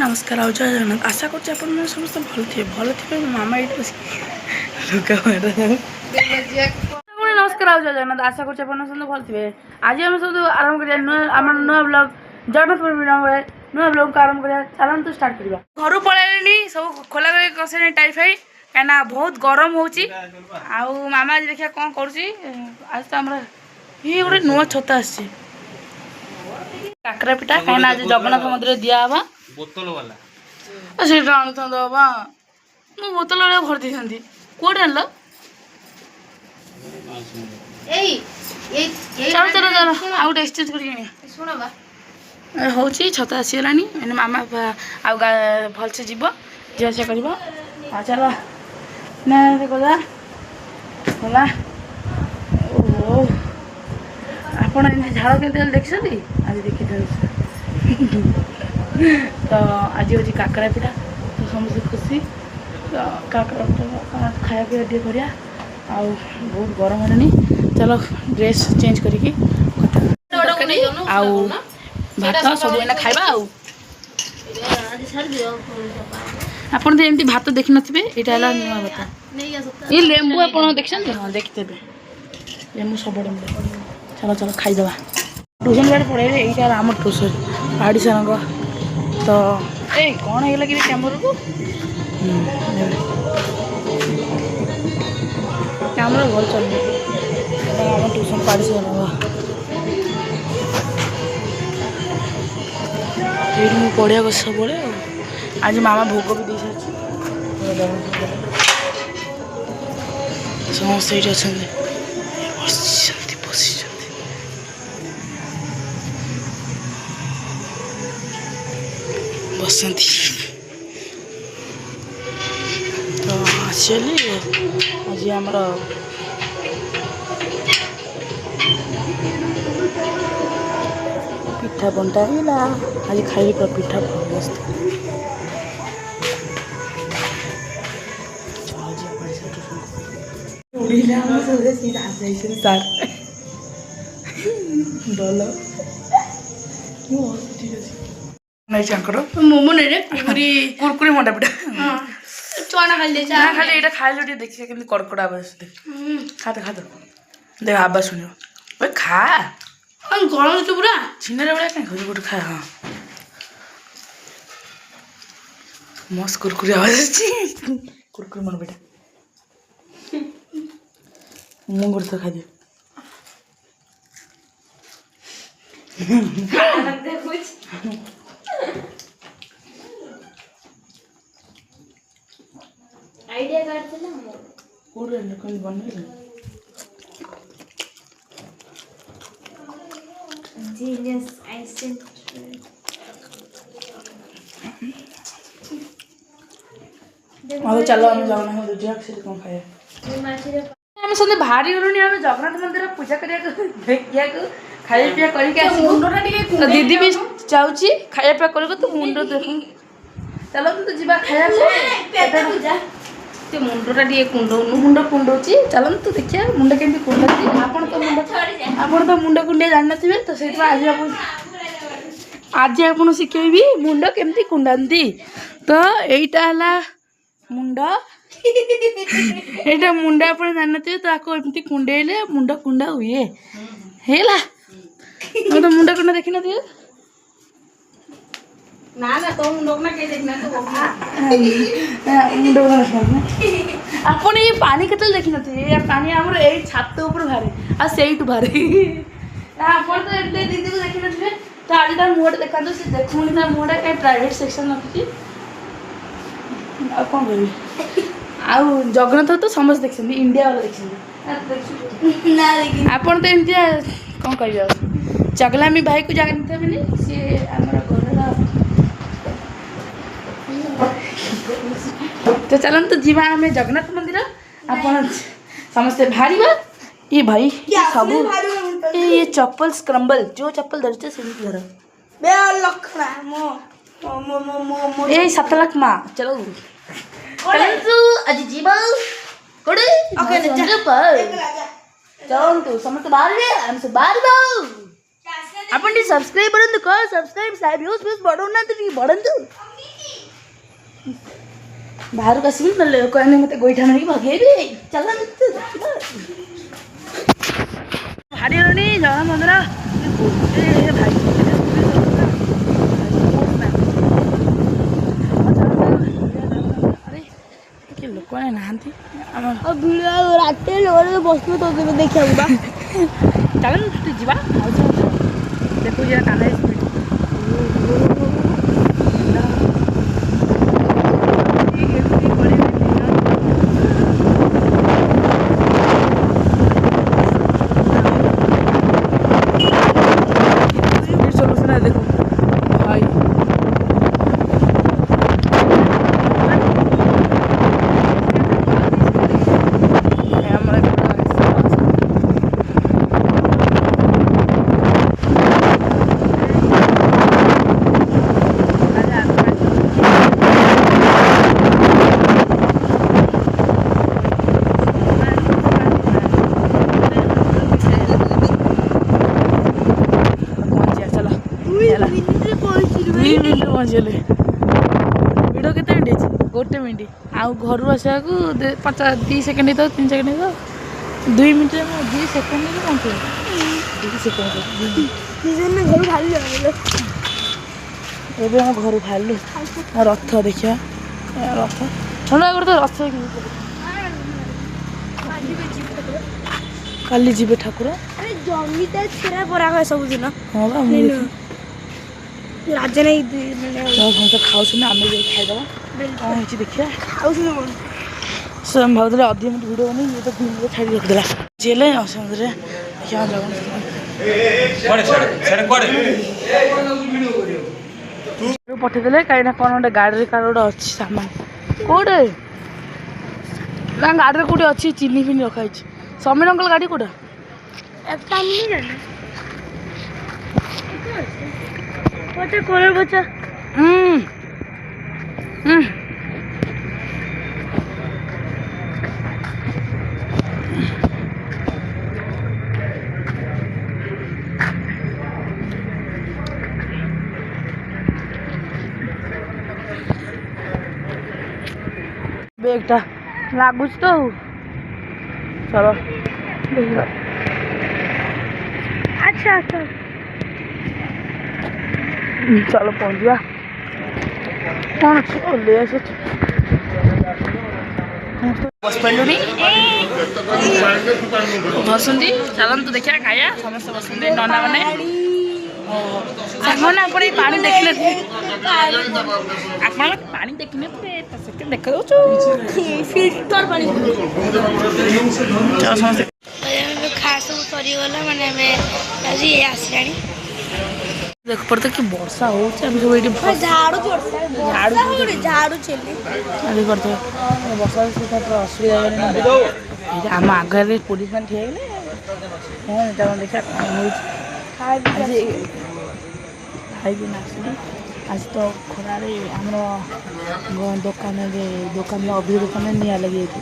नमस्कार आज जगन्नाथ आशा कर समस्त भल थे मामा ये नमस्कार आज जगन्नाथ आशा कर समस्त भल थे आज आम सब आरंभ कर नुआ ब्लॉग जगन्नाथ नुआ ब्लॉग को आरंभ कर चलते स्टार्ट करवा घर पलैली सब खोला कसे टाइफाई कहीं बहुत गरम हो मामा आज देखिए कौन कर आज तो आम ये गोटे नुआ छता आसी काकरा पिठा कहीं आज जगन्नाथ मंदिर दिहबा बोतल वाला से बाबा मु बोतल वाला भर दी थी कौट आन चलो चलो चलो आउट एक्सचेंज कर हूँ छता आसीगला मामा आउ भलसे जीव जीवा कर चल ना गला गला आपण झाड़ के देखी आज देखी तो आज हूँ काकरा पिठा तो समस्त खुशी तो काकरा पिठा खाया पीया टे करा बहुत गरम है चलो ड्रेस चेंज करके भात सब खाइबा आपन तो एमती भात देखी नथिबे एटा हला नुआ भात ये लेंबू आपन देखछन हां देखिते लेंबू सब चलो चलो खाईदबा ट्यूशन गाड़ी पड़े ये आम ट्यूशन आड़ी सारंग तो ए कौन है लगे कैमरा को कैमरा भल चल आम ट्यूशन पाड़ी सारंग ये मुझे पढ़िया बस सब आज मामा भोग भी दे सारी समस्त ये अच्छा बसंती तो आसली आज आम पिठा बंटा है आज खाई पूरा पिठा मस्त सार डल मोमो नहीं रे कुरकुरी मंडा पिठा चना खाली खाली ये खाइल देखिए केमती कड़कड़ आवाज खाते खाते देख आवाज शुणियो भाई खा गरम तो पूरा छिनारे भाया कहीं खोज गोटे खा हाँ मस्त कुरकुरी आवाज कुरकुरी मन बेटा मुँह गोटे तो खाई आइडिया काटते ना कोड कहीं बने जीनियस आइंस्टाइन चलो हम जाओ ना दूसरा से कौन खाए हम संदे भारी गलुनी हम जगन्नाथ मंदिर पूजा करिया देखिया खाया पिया करके मुंडटा टिके दीदी भी जाउची खाया पिया करको तो मुंड देखो चलो तो जीवा खाया पेट पूजा ते मुंडटा टिके कुंडो मुंड कुंडोची चलो तो देखिया मुंड केमती कुंडती आपण तो मुंड कुंडे जान नथिबे तो सेति आज आपण शिखेबी मुंड केमती कुंडांती तो एटा हला मुंड एटा मुंड आपण जान नथिबे तो आको एमती कुंडेले मुंड कुंडा हुए हेला हम तो मुंडा कुंडा देखि नथिबे ना ना तो मुंड ना के देखना तो मुंड आपण ये पानी केतल देखि नथिबे या पानी हमर ए छात ऊपर भारे आ सेइट भारे आपण तो एते दीदी को देखि नथिबे तो आज तार मुंड देखा तो से देखुनी तार मुंड के प्राइवेट सेक्शन नथि आ कोन गई आ जगन्नाथ तो समस्त देखछन इंडिया वाला देखछन ना देखि आपण तो एमती कौन कह चगलामी भाई को जानते बनी सी आमर घर तो चलन तो जीवा हमें जगन्नाथ मंदिर अपन समस्ते भारी बात ये भाई सब ये चप्पल स्क्रम्बल जो चप्पल धरते से धर बे लखना मो मो मो मो ए 7 लाख मा चलो चलन तो आज जीवा कोड़े ओके पर चलो तो समस्त बाहर रे हम से बाहर बाऊ अपन सब्सक्राइब बड़न तो कर सब्सक्राइब साइब व्यूज बढ़ो ना तो बढ़न तो ବାହାରକୁ ଆସିବି ନହେଲେ ଲୋକମାନେ ମୋତେ ଗୋଇଠା ମାରିକି ଭଗେଇବେ। ଚାଲ ହାରିଗଲଣି ଜଗନ୍ନାଥ ମନ୍ଦିର ଭାଇ କିଏ ଲୋକମାନେ ନାହାନ୍ତି ଆମର ରାତିରେ ଲୋକମାନେ ବସିବ ତ ଦେଖିବାକୁ ବା ଚାଲ ଯିବା ଆଉ ଦେଖୁ ଯିବା କାନ୍ଦ ପହଞ୍ଚିଗଲେ। ଭିଡ଼ିଓ କେତେ ମିନିଟ୍ ହେଇଛି? 1 ମିନିଟ୍। ଆଉ ଘରୁ ଆସିବାକୁ 2 ସେକେଣ୍ଡ ହେଇଥାଉ 3 ସେକେଣ୍ଡ ହେଇଥାଉ 2 ମିନିଟ୍ରେ ମୁଁ 2 ସେକେଣ୍ଡରେ ପହଞ୍ଚିବ 2 ସେକେଣ୍ଡ ଘରୁ ବାହାରିଲେ ଏବେ ଆମ ଘରୁ ବାହାରିଲୁ ରଥ ଦେଖିବା ରଥ ଥଣ୍ଡା ଗୋଟେ ତ ରଥ କାଲି ଯିବେ ଠାକୁର ଜମିଟା ଛିଡ଼ା ପରା ହୁଏ ସବୁଦିନ। ହଁ ବା ରାଜା ନେଇ ସମସ୍ତେ ଖାଉଛନ୍ତି ଆମେ ଯାଇ ଖାଇଦେବା କ'ଣ ହେଇଛି ଦେଖିବା ଖାଉଛନ୍ତି କ'ଣ ସେ ଆମେ ଭାବୁଥିଲେ ଅଧିକ ମିନିଟ୍ ଭିଡ଼ିଓ ବନେଇ ଇଏ ତ ଭିଡ଼ିଓ ଛାଡ଼ି ରଖିଦେଲା ଯିଏ ସମୁଦ୍ରରେ ଦେଖିବା ପଠେଇଦେଲେ କାହିଁକିନା କ'ଣ ଗୋଟେ ଗାଡ଼ିରେ କାହାର ଗୋଟେ ଅଛି ସାମାନ କେଉଁଟେ ନା ଗାଡ଼ିରେ କେଉଁଠି ଅଛି ଚିନି ଫିନି ରଖା ହେଇଛି ସମୀର ଅଙ୍କଲ ଗାଡ଼ି କେଉଁଟା କଲର ବଚା ବେଗଟା ଲାଗୁଛି ତ ଆଉ ଚलो ଆଚ୍ଛା ଆଚ୍ଛା ଚାଲ ପହଞ୍ଚିବା କ'ଣ ଅଛି ଓହ୍ଲେଇ ଆସୁଛି ବସିପାରିଲୁନି ବସନ୍ତି ଚାଲନ୍ତୁ ଦେଖିବା ଖାଇବା ସମସ୍ତେ ବସନ୍ତି ନନା ମାନେ ସାଙ୍ଗମାନେ ଆପଣ ଏଇ ପାଣି ଦେଖିନଥିବେ ଆପଣ ପାଣି ଦେଖିନଥିବେ ସେଠି ଦେଖାଯାଉଛୁ ଫିଲ୍ଟର ପାଣି ସମସ୍ତେ ଖାଇବା ସବୁ ସରିଗଲା ମାନେ ଆମେ ଆଜି ଆସିଲାଣି ଦେଖ କି ବର୍ଷା ହଉଛି ଆମେ ସବୁ ଏଇଠି ଝାଡୁ କରିଥିବେ ବର୍ଷା ଅସୁବିଧା ହେଇଗଲାଣି ଆମ ଆଗରେ ପୋଲିସ ମାନେ ଠିଆ ହେଇଗଲେ ହଁ ଦେଖିବା କ'ଣ ହେଉଛି ଖାଇକି ଆସିଲି ଆଜି ତ ଖରାରେ ଆମର ଦୋକାନରେ ଅଭିର ଦୋକାନରେ ନିଆଁ ଲାଗିଯାଇଛି